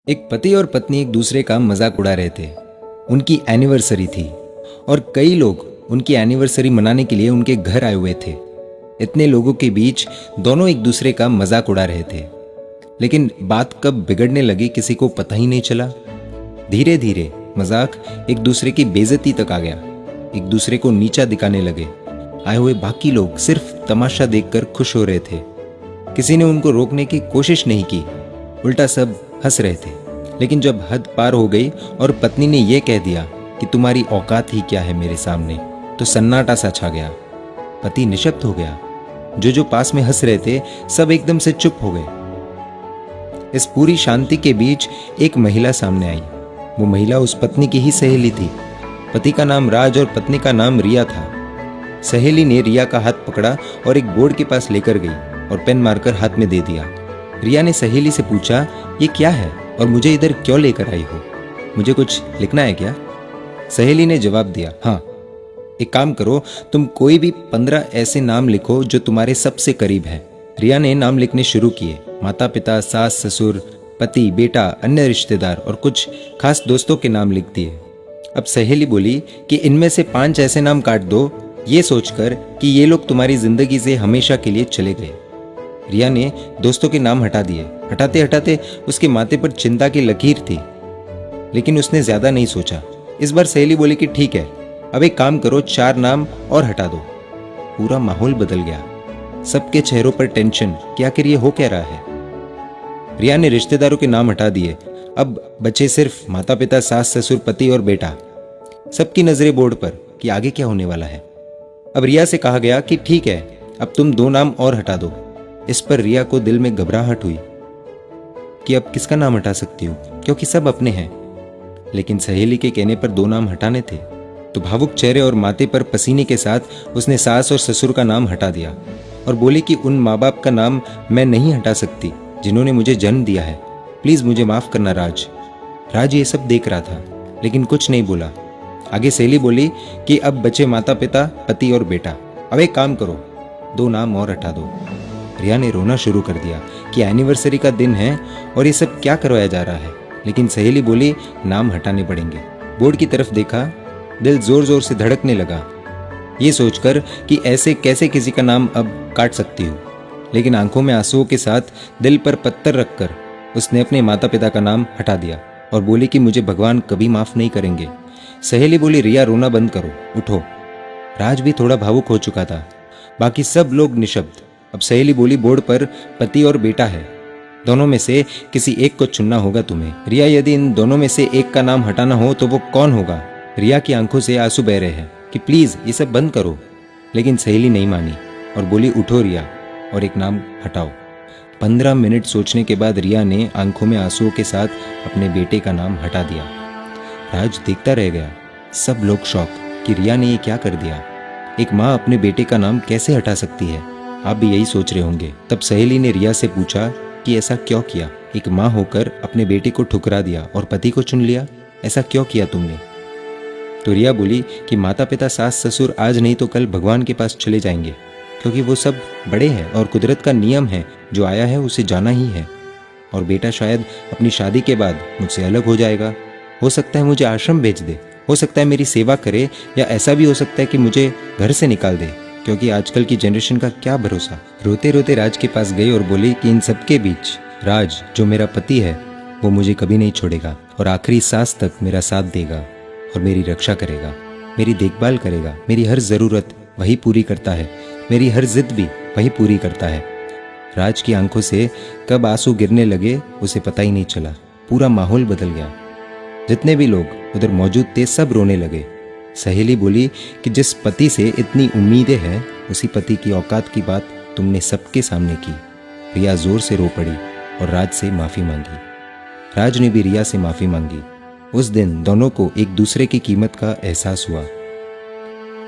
एक पति और पत्नी एक दूसरे का मजाक उड़ा रहे थे। उनकी एनिवर्सरी थी और कई लोग उनकी एनिवर्सरी मनाने के लिए उनके घर आए हुए थे। इतने लोगों के बीच दोनों एक दूसरे का मजाक उड़ा रहे थे, लेकिन बात कब बिगड़ने लगी किसी को पता ही नहीं चला। धीरे धीरे मजाक एक दूसरे की बेइज्जती तक आ गया। एक दूसरे को नीचा दिखाने लगे। आए हुए बाकी लोग सिर्फ तमाशा देखकर खुश हो रहे थे। किसी ने उनको रोकने की कोशिश नहीं की, उल्टा सब हंस रहे थे। लेकिन जब हद पार हो गई और पत्नी ने यह कह दिया कि तुम्हारी औकात ही क्या है मेरे सामने, तो सन्नाटा सा छा गया। पति निशब्द हो गया। जो पास में हंस रहे थे सब एकदम से चुप हो गए। इस पूरी शांति के बीच एक महिला सामने आई। वो महिला उस पत्नी की ही सहेली थी। पति का नाम राज और पत्नी का नाम रिया था। सहेली ने रिया का हाथ पकड़ा और एक बोर्ड के पास लेकर गई और पेन मारकर हाथ में दे दिया। रिया ने सहेली से पूछा, ये क्या है और मुझे इधर क्यों लेकर आई हो? मुझे कुछ लिखना है क्या? सहेली ने जवाब दिया, हाँ, एक काम करो, तुम कोई भी 15 ऐसे नाम लिखो जो तुम्हारे सबसे करीब है। रिया ने नाम लिखने शुरू किए। माता पिता, सास ससुर, पति, बेटा, अन्य रिश्तेदार और कुछ खास दोस्तों के नाम लिख दिए। अब सहेली बोली कि इनमें से 5 ऐसे नाम काट दो, ये सोचकर कि ये लोग तुम्हारी जिंदगी से हमेशा के लिए चले गए। रिया ने दोस्तों के नाम हटा दिए। हटाते हटाते उसके माथे पर चिंता की लकीर थी, लेकिन उसने ज्यादा नहीं सोचा। इस बार सहेली बोली कि ठीक है, अब एक काम करो, 4 नाम और हटा दो। पूरा माहौल बदल गया। सबके चेहरों पर टेंशन कि आखिर ये हो क्या रहा है। रिया ने रिश्तेदारों के नाम हटा दिए। अब बचे सिर्फ माता पिता, सास ससुर, पति और बेटा। सबकी नजरें बोर्ड पर कि आगे क्या होने वाला है। अब रिया से कहा गया कि ठीक है, अब तुम 2 नाम और हटा दो। इस पर रिया को दिल में घबराहट हुई कि अब किसका नाम हटा सकती हूँ, क्योंकि सब अपने हैं। लेकिन सहेली के कहने पर 2 नाम हटाने थे, तो भावुक चेहरे और माथे पर पसीने के साथ उसने सास और ससुर का नाम हटा दिया और बोली कि उन माँ बाप का नाम मैं नहीं हटा सकती जिन्होंने मुझे जन्म दिया है। प्लीज मुझे माफ करना राज। राज ये सब देख रहा था, लेकिन कुछ नहीं बोला। आगे सहेली बोली कि अब बचे माता पिता, पति और बेटा। अब एक काम करो, 2 नाम और हटा दो। रिया ने रोना शुरू कर दिया कि एनिवर्सरी का दिन है और ये सब क्या करवाया जा रहा है। लेकिन सहेली बोली नाम हटाने पड़ेंगे। बोर्ड की तरफ देखा, दिल जोर जोर से धड़कने लगा, ये सोचकर कि ऐसे कैसे किसी का नाम अब काट सकती हूँ। लेकिन आंखों में आंसुओं के साथ दिल पर पत्थर रखकर उसने अपने माता पिता का नाम हटा दिया और बोली कि मुझे भगवान कभी माफ नहीं करेंगे। सहेली बोली, रिया रोना बंद करो, उठो। राज भी थोड़ा भावुक हो चुका था। बाकी सब लोग निशब्द। अब सहेली बोली, बोर्ड पर पति और बेटा है, दोनों में से किसी एक को चुनना होगा तुम्हें। रिया, यदि इन दोनों में से एक का नाम हटाना हो तो वो कौन होगा? रिया की आंखों से आंसू बह रहे हैं कि प्लीज ये सब बंद करो। लेकिन सहेली नहीं मानी और बोली, उठो रिया और एक नाम हटाओ। 15 मिनट सोचने के बाद रिया ने आंखों में आंसुओं के साथ अपने बेटे का नाम हटा दिया। राज देखता रह गया। सब लोग शॉक कि रिया ने ये क्या कर दिया। एक माँ अपने बेटे का नाम कैसे हटा सकती है? आप भी यही सोच रहे होंगे। तब सहेली ने रिया से पूछा कि ऐसा क्यों किया? एक माँ होकर अपने बेटे को ठुकरा दिया और पति को चुन लिया, ऐसा क्यों किया तुमने? तो रिया बोली कि माता पिता, सास ससुर आज नहीं तो कल भगवान के पास चले जाएंगे, क्योंकि वो सब बड़े हैं और कुदरत का नियम है, जो आया है उसे जाना ही है। और बेटा शायद अपनी शादी के बाद मुझसे अलग हो जाएगा। हो सकता है मुझे आश्रम भेज दे, हो सकता है मेरी सेवा करे, या ऐसा भी हो सकता है कि मुझे घर से निकाल दे, क्योंकि आजकल की जनरेशन का क्या भरोसा। रोते रोते राज के पास गई और बोली कि इन सबके बीच राज, जो मेरा पति है, वो मुझे कभी नहीं छोड़ेगा और आखिरी सांस तक मेरा साथ देगा और मेरी रक्षा करेगा, मेरी देखभाल करेगा। मेरी हर जरूरत वही पूरी करता है, मेरी हर जिद भी वही पूरी करता है। राज की आंखों से कब आंसू गिरने लगे उसे पता ही नहीं चला। पूरा माहौल बदल गया। जितने भी लोग उधर मौजूद थे सब रोने लगे। सहेली बोली कि जिस पति से इतनी उम्मीदें हैं, उसी पति की औकात की बात तुमने सबके सामने की। रिया जोर से रो पड़ी और राज से माफी मांगी। राज ने भी रिया से माफी मांगी। उस दिन दोनों को एक दूसरे की कीमत का एहसास हुआ।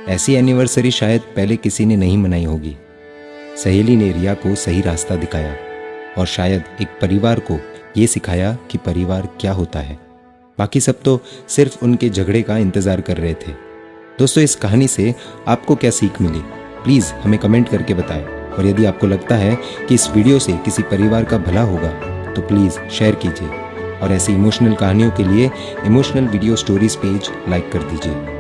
ऐसी एनिवर्सरी शायद पहले किसी ने नहीं मनाई होगी। सहेली ने रिया को सही रास्ता दिखाया और शायद एक परिवार को ये सिखाया कि परिवार क्या होता है। बाकी सब तो सिर्फ उनके झगड़े का इंतजार कर रहे थे। दोस्तों, इस कहानी से आपको क्या सीख मिली, प्लीज़ हमें कमेंट करके बताएं। और यदि आपको लगता है कि इस वीडियो से किसी परिवार का भला होगा तो प्लीज़ शेयर कीजिए। और ऐसी इमोशनल कहानियों के लिए emotional video stories page like कर दीजिए।